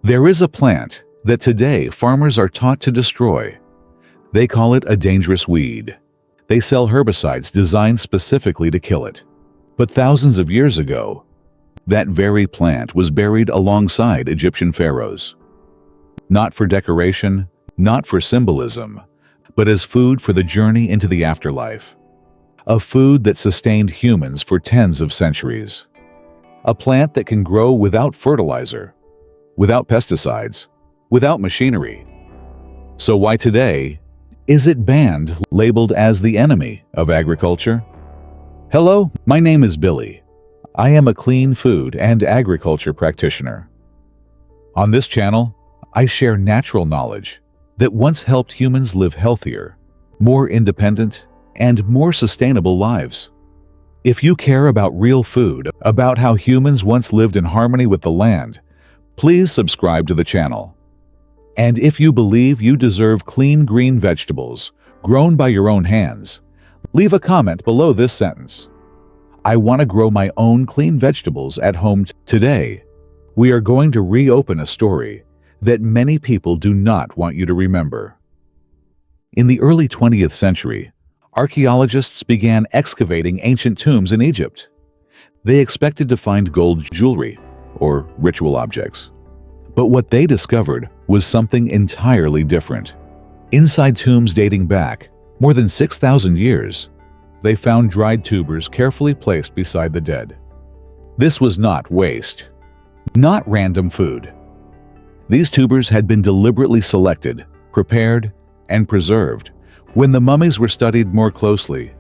There is a plant that today farmers are taught to destroy. They call it a dangerous weed. They sell herbicides designed specifically to kill it. But thousands of years ago, that very plant was buried alongside Egyptian pharaohs. Not for decoration, not for symbolism, but as food for the journey into the afterlife. A food that sustained humans for tens of centuries. A plant that can grow without fertilizer, without pesticides, without machinery. So why today is it banned, labeled as the enemy of agriculture? Hello, my name is Billy. I am a clean food and agriculture practitioner. On this channel, I share natural knowledge that once helped humans live healthier, more independent, and more sustainable lives. If you care about real food, about how humans once lived in harmony with the land, please subscribe to the channel. And if you believe you deserve clean green vegetables grown by your own hands, leave a comment below this sentence. I want to grow my own clean vegetables at home today. We are going to reopen a story that many people do not want you to remember. In the early 20th century, archaeologists began excavating ancient tombs in Egypt. They expected to find gold jewelry or ritual objects. But what they discovered was something entirely different. Inside tombs dating back more than 6,000 years, they found dried tubers carefully placed beside the dead. This was not waste, not random food. These tubers had been deliberately selected, prepared, and preserved. When the mummies were studied more closely,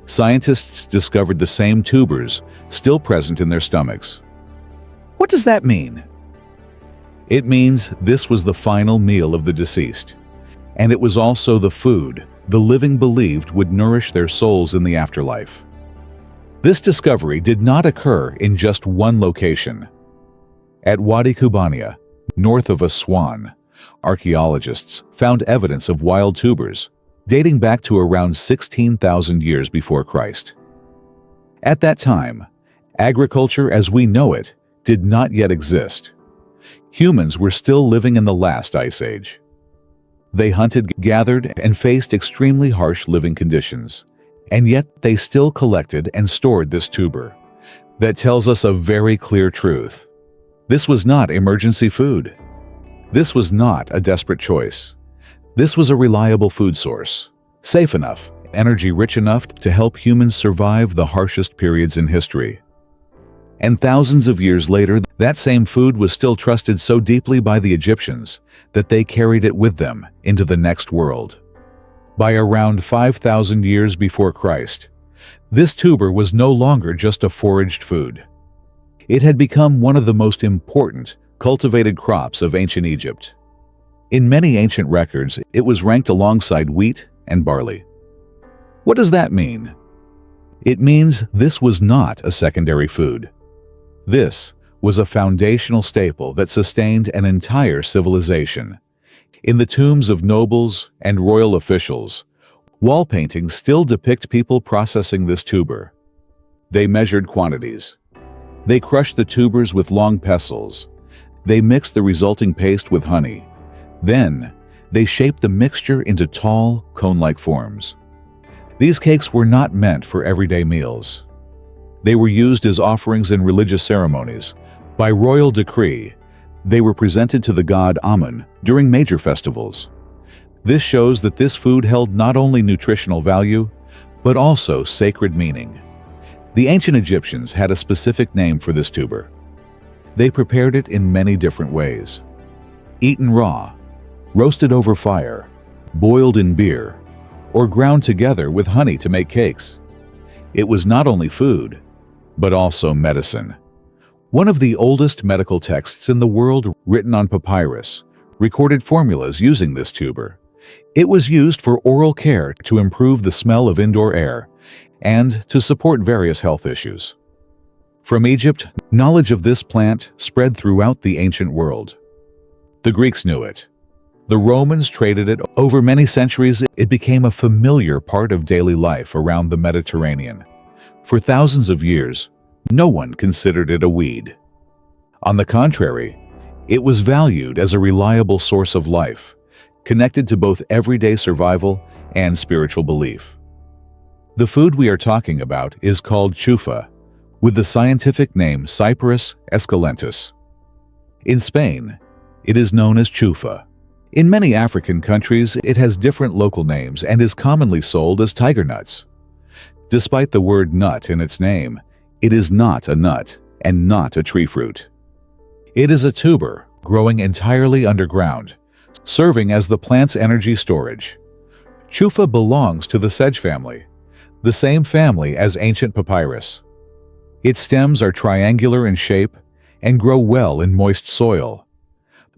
scientists discovered the same tubers still present in their stomachs. What does that mean? It means this was the final meal of the deceased, and it was also the food the living believed would nourish their souls in the afterlife. This discovery did not occur in just one location. At Wadi Kubania, north of Aswan, archaeologists found evidence of wild tubers dating back to around 16,000 years before Christ. At that time, agriculture as we know it did not yet exist. Humans were still living in the last ice age. They hunted, gathered, and faced extremely harsh living conditions, and yet they still collected and stored this tuber. That tells us a very clear truth. This was not emergency food. This was not a desperate choice. This was a reliable food source, safe enough, energy-rich enough to help humans survive the harshest periods in history. And thousands of years later, that same food was still trusted so deeply by the Egyptians that they carried it with them into the next world. By around 5,000 years before Christ, this tuber was no longer just a foraged food. It had become one of the most important cultivated crops of ancient Egypt. In many ancient records, it was ranked alongside wheat and barley. What does that mean? It means this was not a secondary food. This was a foundational staple that sustained an entire civilization. In the tombs of nobles and royal officials, wall paintings still depict people processing this tuber. They measured quantities. They crushed the tubers with long pestles. They mixed the resulting paste with honey. Then, they shaped the mixture into tall, cone-like forms. These cakes were not meant for everyday meals. They were used as offerings in religious ceremonies. By royal decree, they were presented to the god Amun during major festivals. This shows that this food held not only nutritional value, but also sacred meaning. The ancient Egyptians had a specific name for this tuber. They prepared it in many different ways. Eaten raw, roasted over fire, boiled in beer, or ground together with honey to make cakes. It was not only food, but also medicine. One of the oldest medical texts in the world, written on papyrus, recorded formulas using this tuber. It was used for oral care to improve the smell of indoor air and to support various health issues. From Egypt, knowledge of this plant spread throughout the ancient world. The Greeks knew it. The Romans traded it. Over many centuries, it became a familiar part of daily life around the Mediterranean. For thousands of years, no one considered it a weed. On the contrary, It was valued as a reliable source of life, connected to both everyday survival and spiritual belief. The food we are talking about is called chufa, with the scientific name Cyperus esculentus. In Spain, it is known as chufa. In many African countries, it has different local names and is commonly sold as tiger nuts. Despite the word nut in its name, it is not a nut and not a tree fruit. It is a tuber growing entirely underground, serving as the plant's energy storage. Chufa belongs to the sedge family, the same family as ancient papyrus. Its stems are triangular in shape and grow well in moist soil.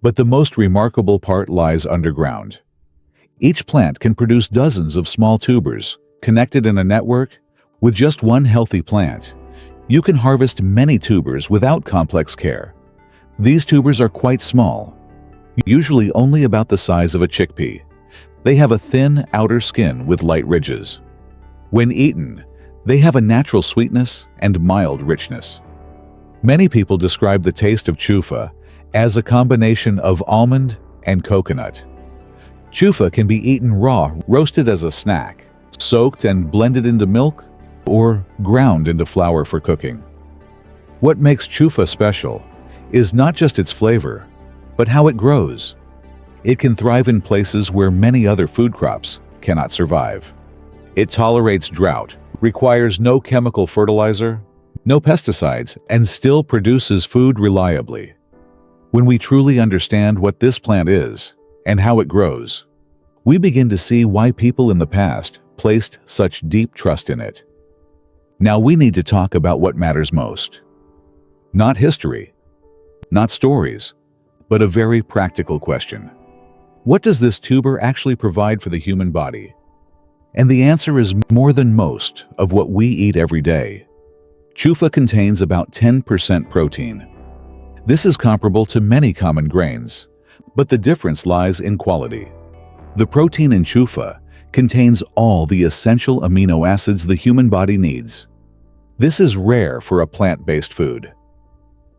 But the most remarkable part lies underground. Each plant can produce dozens of small tubers, connected in a network. With just one healthy plant, you can harvest many tubers without complex care. These tubers are quite small, usually only about the size of a chickpea. They have a thin outer skin with light ridges. When eaten, they have a natural sweetness and mild richness. Many people describe the taste of chufa as a combination of almond and coconut. Chufa can be eaten raw, roasted as a snack, soaked and blended into milk, or ground into flour for cooking. What makes chufa special is not just its flavor, but how it grows. It can thrive in places where many other food crops cannot survive. It tolerates drought, requires no chemical fertilizer, no pesticides, and still produces food reliably. When we truly understand what this plant is and how it grows, we begin to see why people in the past placed such deep trust in it. Now we need to talk about what matters most. Not history, not stories, but a very practical question. What does this tuber actually provide for the human body? And the answer is more than most of what we eat every day. Chufa contains about 10% protein. This is comparable to many common grains, but the difference lies in quality. The protein in chufa contains all the essential amino acids the human body needs. This is rare for a plant-based food.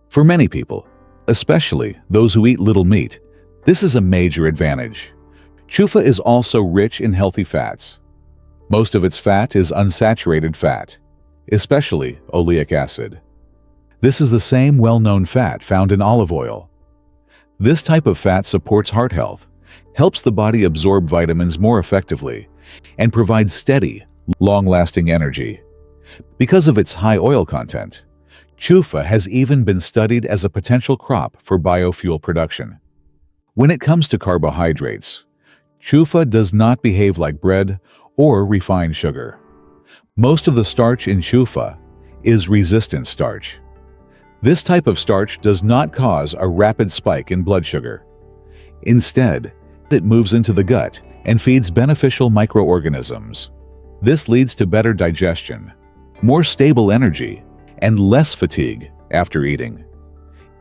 For many people, especially those who eat little meat, this is a major advantage. Chufa is also rich in healthy fats. Most of its fat is unsaturated fat, especially oleic acid. This is the same well-known fat found in olive oil. This type of fat supports heart health, helps the body absorb vitamins more effectively, and provides steady, long-lasting energy. Because of its high oil content, chufa has even been studied as a potential crop for biofuel production. When it comes to carbohydrates, chufa does not behave like bread or refined sugar. Most of the starch in chufa is resistant starch. This type of starch does not cause a rapid spike in blood sugar. Instead, it moves into the gut and feeds beneficial microorganisms. This leads to better digestion, more stable energy, and less fatigue after eating.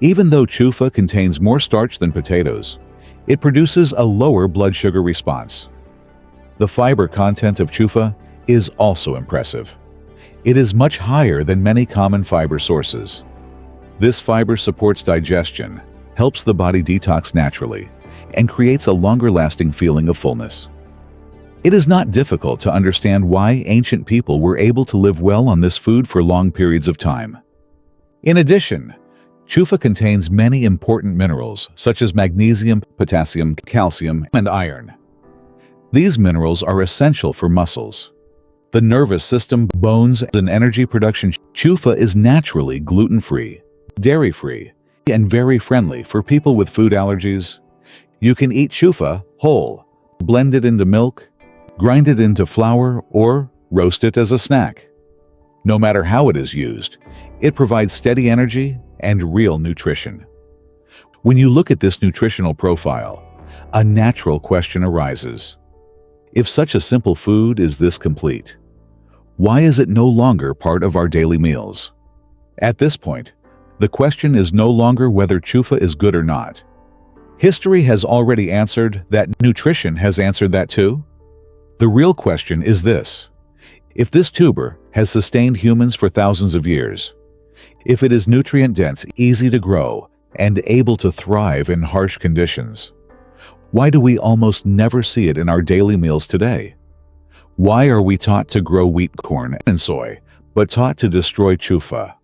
Even though chufa contains more starch than potatoes, it produces a lower blood sugar response. The fiber content of chufa is also impressive. It is much higher than many common fiber sources. This fiber supports digestion, helps the body detox naturally, and creates a longer-lasting feeling of fullness. It is not difficult to understand why ancient people were able to live well on this food for long periods of time. In addition, chufa contains many important minerals such as magnesium, potassium, calcium, and iron. These minerals are essential for muscles, the nervous system, bones, and energy production. Chufa is naturally gluten-free, dairy-free, and very friendly for people with food allergies. You can eat chufa whole, blend it into milk, grind it into flour, or roast it as a snack. No matter how it is used, it provides steady energy and real nutrition. When you look at this nutritional profile, a natural question arises. If such a simple food is this complete, why is it no longer part of our daily meals? At this point, the question is no longer whether chufa is good or not. History has already answered that. Nutrition has answered that too. The real question is this: if this tuber has sustained humans for thousands of years, if it is nutrient-dense, easy to grow, and able to thrive in harsh conditions. Why do we almost never see it in our daily meals today? Why are we taught to grow wheat, corn, and soy, but taught to destroy chufa?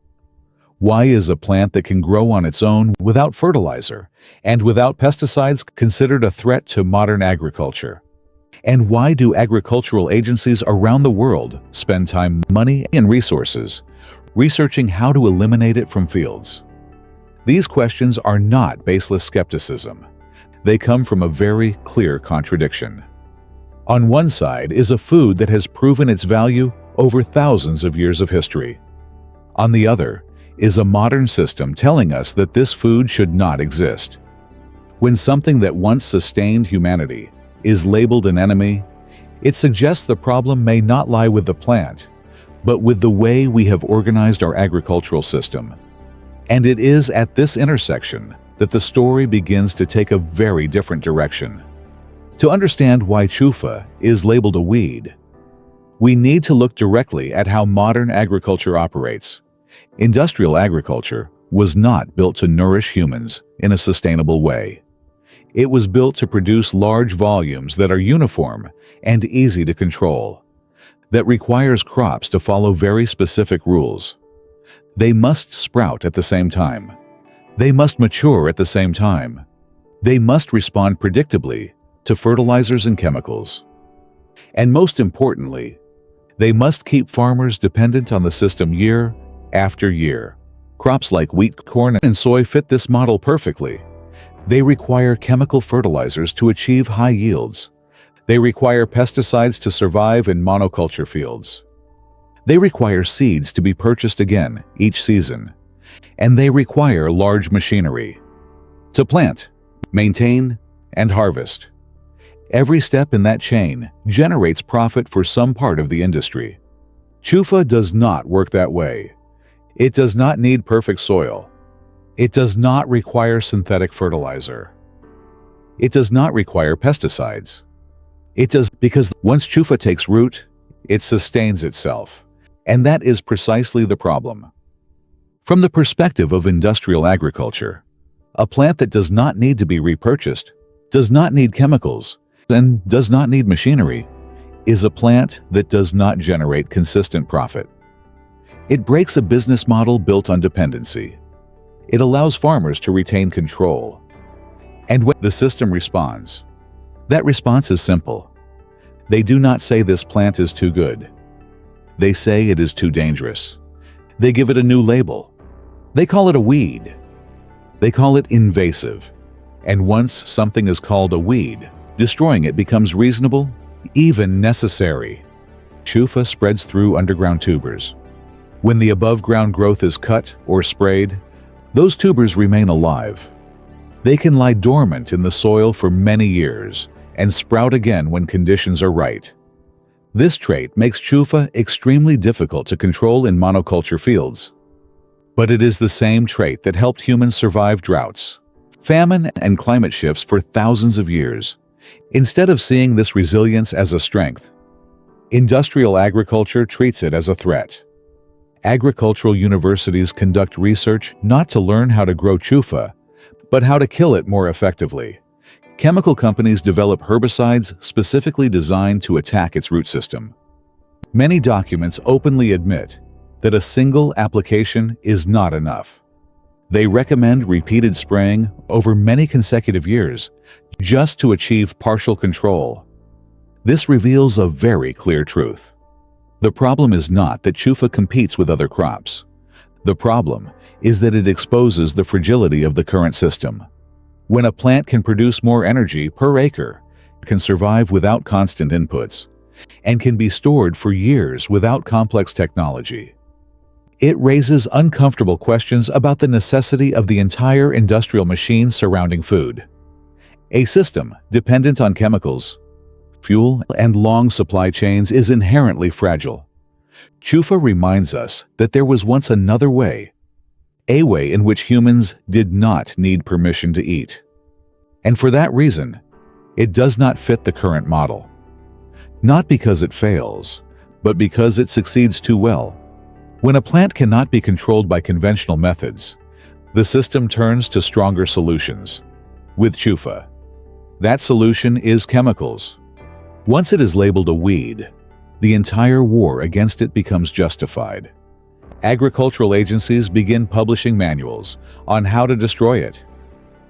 Why is a plant that can grow on its own without fertilizer and without pesticides considered a threat to modern agriculture? And why do agricultural agencies around the world spend time, money, and resources researching how to eliminate it from fields? These questions are not baseless skepticism. They come from a very clear contradiction. On one side is a food that has proven its value over thousands of years of history. On the other is a modern system telling us that this food should not exist. When something that once sustained humanity is labeled an enemy, it suggests the problem may not lie with the plant, but with the way we have organized our agricultural system. And it is at this intersection that the story begins to take a very different direction. To understand why chufa is labeled a weed, we need to look directly at how modern agriculture operates. Industrial agriculture was not built to nourish humans in a sustainable way. It was built to produce large volumes that are uniform and easy to control, that requires crops to follow very specific rules. They must sprout at the same time. They must mature at the same time. They must respond predictably to fertilizers and chemicals. And most importantly, they must keep farmers dependent on the system year after year. Crops like wheat, corn, and soy fit this model perfectly. They require chemical fertilizers to achieve high yields. They require pesticides to survive in monoculture fields. They require seeds to be purchased again each season. And they require large machinery to plant, maintain, and harvest. Every step in that chain generates profit for some part of the industry. Chufa does not work that way. It does not need perfect soil. It does not require synthetic fertilizer. It does not require pesticides. It does because once chufa takes root, it sustains itself. And that is precisely the problem. From the perspective of industrial agriculture, a plant that does not need to be repurchased, does not need chemicals, and does not need machinery, is a plant that does not generate consistent profit. It breaks a business model built on dependency. It allows farmers to retain control. And when the system responds, that response is simple. They do not say this plant is too good. They say it is too dangerous. They give it a new label. They call it a weed. They call it invasive. And once something is called a weed, destroying it becomes reasonable, even necessary. Chufa spreads through underground tubers. When the above-ground growth is cut or sprayed, those tubers remain alive. They can lie dormant in the soil for many years and sprout again when conditions are right. This trait makes chufa extremely difficult to control in monoculture fields. But it is the same trait that helped humans survive droughts, famine, and climate shifts for thousands of years. Instead of seeing this resilience as a strength, industrial agriculture treats it as a threat. Agricultural universities conduct research not to learn how to grow chufa, but how to kill it more effectively. Chemical companies develop herbicides specifically designed to attack its root system. Many documents openly admit that a single application is not enough. They recommend repeated spraying over many consecutive years just to achieve partial control. This reveals a very clear truth. The problem is not that chufa competes with other crops. The problem is that it exposes the fragility of the current system. When a plant can produce more energy per acre, can survive without constant inputs, and can be stored for years without complex technology, it raises uncomfortable questions about the necessity of the entire industrial machine surrounding food. A system dependent on chemicals, fuel, and long supply chains is inherently fragile. Chufa reminds us that there was once another way, a way in which humans did not need permission to eat. And for that reason, it does not fit the current model. Not because it fails, but because it succeeds too well. When a plant cannot be controlled by conventional methods, The system turns to stronger solutions. With chufa, that solution is chemicals. Once it is labeled a weed, the entire war against it becomes justified. Agricultural agencies begin publishing manuals on how to destroy it.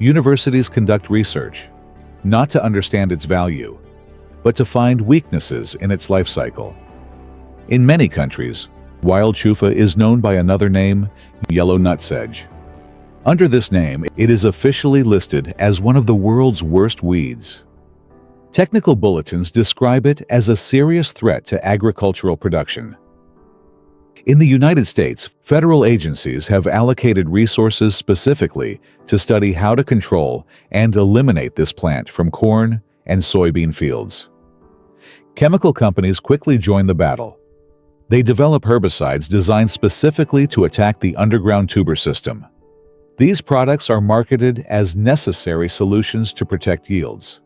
Universities conduct research, not to understand its value, but to find weaknesses in its life cycle. In many countries, wild chufa is known by another name, yellow nutsedge. Under this name, it is officially listed as one of the world's worst weeds. Technical bulletins describe it as a serious threat to agricultural production. In the United States, federal agencies have allocated resources specifically to study how to control and eliminate this plant from corn and soybean fields. Chemical companies quickly join the battle. They develop herbicides designed specifically to attack the underground tuber system. These products are marketed as necessary solutions to protect yields.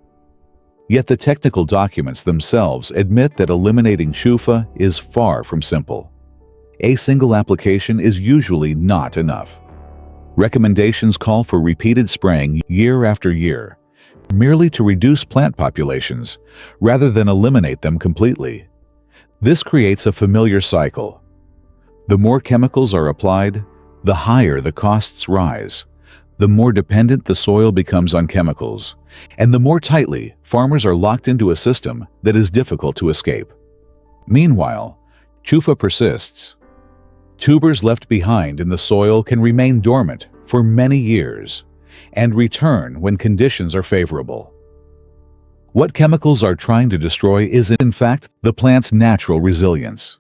Yet the technical documents themselves admit that eliminating chufa is far from simple. A single application is usually not enough. Recommendations call for repeated spraying year after year, merely to reduce plant populations, rather than eliminate them completely. This creates a familiar cycle. The more chemicals are applied, the higher the costs rise, the more dependent the soil becomes on chemicals, and the more tightly farmers are locked into a system that is difficult to escape. Meanwhile, chufa persists. Tubers left behind in the soil can remain dormant for many years and return when conditions are favorable. What chemicals are trying to destroy is, in fact, the plant's natural resilience.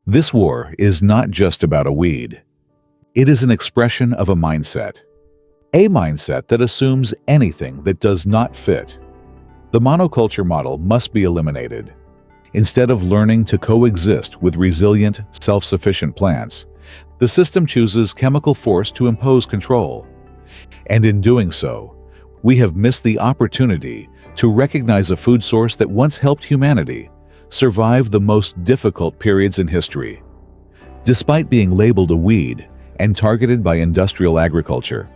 This war is not just about a weed. It is an expression of a mindset that assumes anything that does not fit. The monoculture model must be eliminated. Instead of learning to coexist with resilient, self-sufficient plants, the system chooses chemical force to impose control. And in doing so, we have missed the opportunity to recognize a food source that once helped humanity survive the most difficult periods in history. Despite being labeled a weed and targeted by industrial agriculture,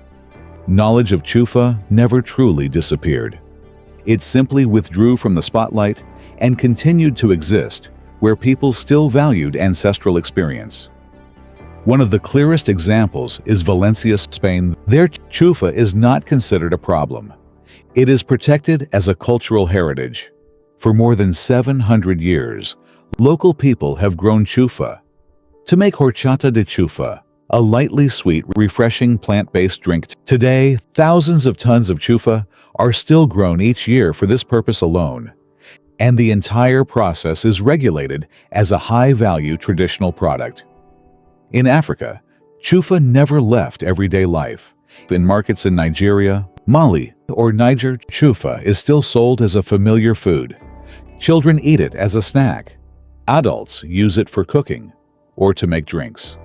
knowledge of chufa never truly disappeared. It simply withdrew from the spotlight and continued to exist where people still valued ancestral experience. One of the clearest examples is Valencia, Spain. Their chufa is not considered a problem. It is protected as a cultural heritage. For more than 700 years, local people have grown chufa to make horchata de chufa, a lightly sweet, refreshing plant-based drink. Today, thousands of tons of chufa are still grown each year for this purpose alone, and the entire process is regulated as a high-value traditional product. In Africa, chufa never left everyday life. In markets in Nigeria, Mali, or Niger, chufa is still sold as a familiar food. Children eat it as a snack. Adults use it for cooking or to make drinks.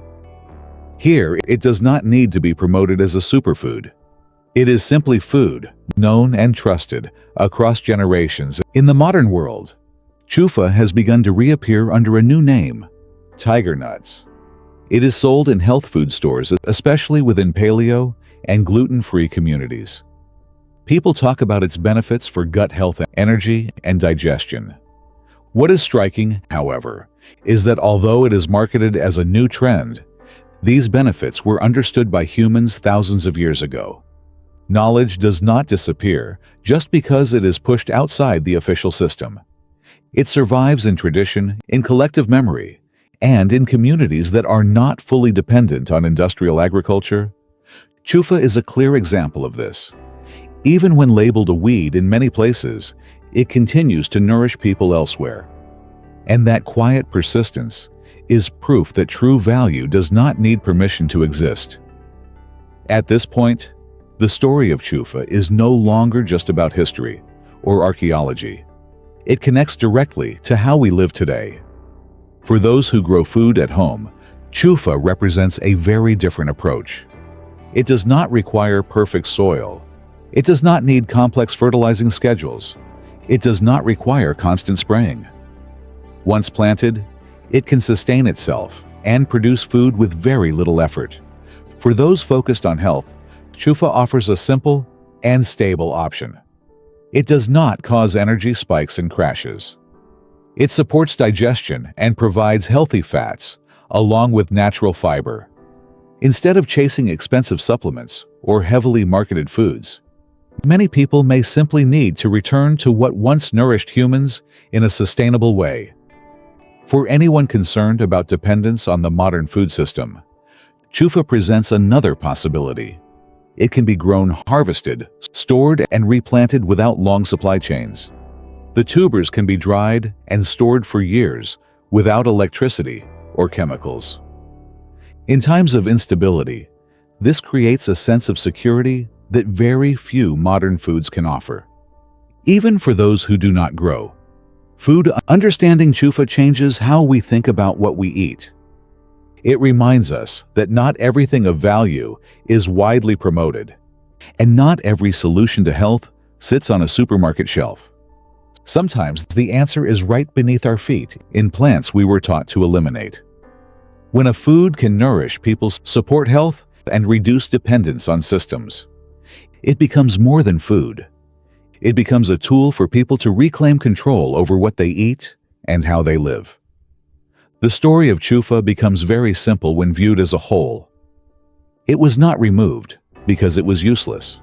Here, it does not need to be promoted as a superfood. It is simply food, known and trusted across generations. In the modern world, chufa has begun to reappear under a new name, tiger nuts. It is sold in health food stores, especially within paleo and gluten-free communities. People talk about its benefits for gut health, energy, and digestion. What is striking, however, is that although it is marketed as a new trend, these benefits were understood by humans thousands of years ago. Knowledge does not disappear just because it is pushed outside the official system. It survives in tradition, in collective memory, and in communities that are not fully dependent on industrial agriculture. Chufa is a clear example of this. Even when labeled a weed in many places, it continues to nourish people elsewhere. And that quiet persistence is proof that true value does not need permission to exist. At this point, the story of chufa is no longer just about history or archaeology. It connects directly to how we live today. For those who grow food at home, chufa represents a very different approach. It does not require perfect soil. It does not need complex fertilizing schedules. It does not require constant spraying. Once planted, it can sustain itself and produce food with very little effort. For those focused on health, chufa offers a simple and stable option. It does not cause energy spikes and crashes. It supports digestion and provides healthy fats, along with natural fiber. Instead of chasing expensive supplements or heavily marketed foods, many people may simply need to return to what once nourished humans in a sustainable way. For anyone concerned about dependence on the modern food system, chufa presents another possibility. It can be grown, harvested, stored, and replanted without long supply chains. The tubers can be dried and stored for years without electricity or chemicals. In times of instability, this creates a sense of security that very few modern foods can offer. Even for those who do not grow food, understanding chufa changes how we think about what we eat. It reminds us that not everything of value is widely promoted, and not every solution to health sits on a supermarket shelf. Sometimes the answer is right beneath our feet in plants we were taught to eliminate. When a food can nourish people, support health, and reduce dependence on systems, it becomes more than food. It becomes a tool for people to reclaim control over what they eat and how they live. The story of chufa becomes very simple when viewed as a whole. It was not removed because it was useless.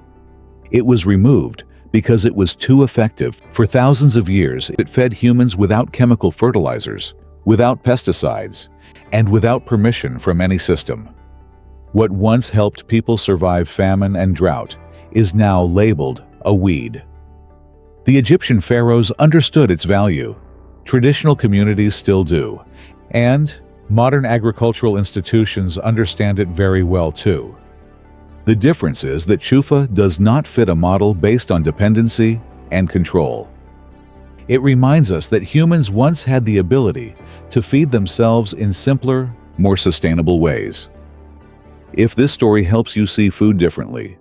It was removed because it was too effective. For thousands of years, it fed humans without chemical fertilizers, without pesticides, and without permission from any system. What once helped people survive famine and drought is now labeled a weed. The Egyptian pharaohs understood its value. Traditional communities still do, and modern agricultural institutions understand it very well too. The difference is that chufa does not fit a model based on dependency and control. It reminds us that humans once had the ability to feed themselves in simpler, more sustainable ways. If this story helps you see food differently,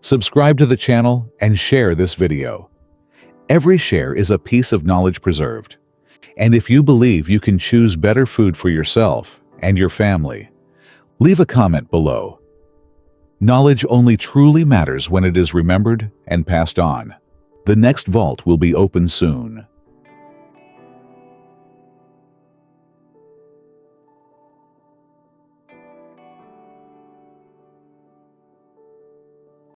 subscribe to the channel and share this video. Every share is a piece of knowledge preserved. And if you believe you can choose better food for yourself and your family, leave a comment below. Knowledge only truly matters when it is remembered and passed on. The next vault will be open soon.